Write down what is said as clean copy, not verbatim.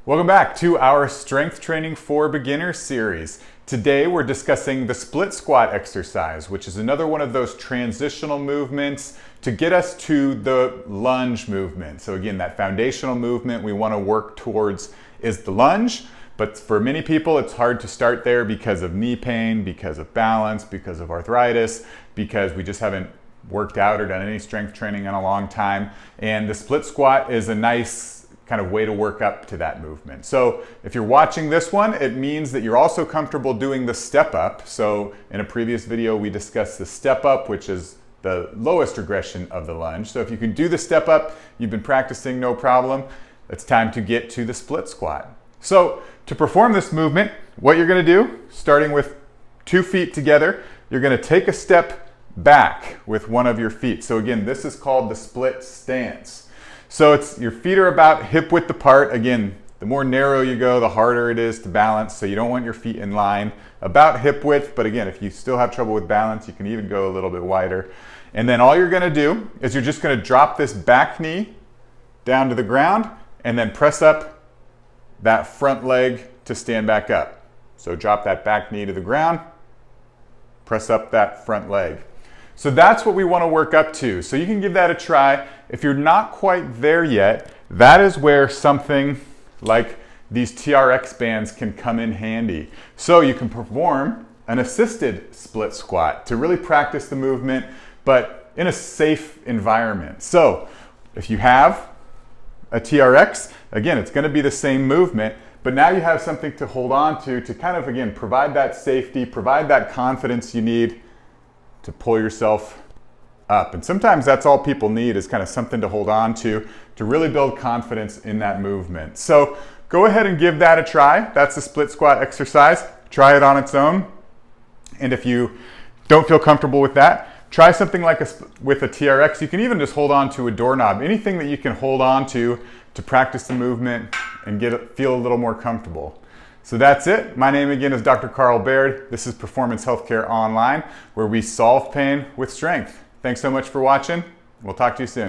Welcome back to our Strength Training for Beginners series. Today we're discussing the split squat exercise, which is another one of those transitional movements to get us to the lunge movement. So again, that foundational movement we want to work towards is the lunge, but for many people it's hard to start there because of knee pain, because of balance, because of arthritis, because we just haven't worked out or done any strength training in a long time. And the split squat is a nice kind of way to work up to that movement. So if you're watching this one, it means that you're also comfortable doing the step up. So in a previous video, we discussed the step up, which is the lowest regression of the lunge. So if you can do the step up, you've been practicing, no problem. It's time to get to the split squat. So to perform this movement, what you're gonna do, starting with 2 feet together, you're gonna take a step back with one of your feet. So again, this is called the split stance. So your feet are about hip width apart. Again, the more narrow you go, the harder it is to balance. So you don't want your feet in line, about hip width. But again, if you still have trouble with balance, you can even go a little bit wider. And then all you're gonna do is you're just gonna drop this back knee down to the ground and then press up that front leg to stand back up. So drop that back knee to the ground, press up that front leg. So that's what we want to work up to. So you can give that a try. If you're not quite there yet, that is where something like these TRX bands can come in handy. So you can perform an assisted split squat to really practice the movement, but in a safe environment. So if you have a TRX, again, it's going to be the same movement, but now you have something to hold on to kind of, again, provide that safety, provide that confidence you need to pull yourself up. And sometimes that's all people need, is kind of something to hold on to really build confidence in that movement. So go ahead and give that a try. That's the split squat exercise. Try it on its own. And if you don't feel comfortable with that, try something like with a TRX. You can even just hold on to a doorknob. Anything that you can hold on to practice the movement and feel a little more comfortable. So that's it. My name again is Dr. Carl Baird. This is Performance Healthcare Online, where we solve pain with strength. Thanks so much for watching. We'll talk to you soon.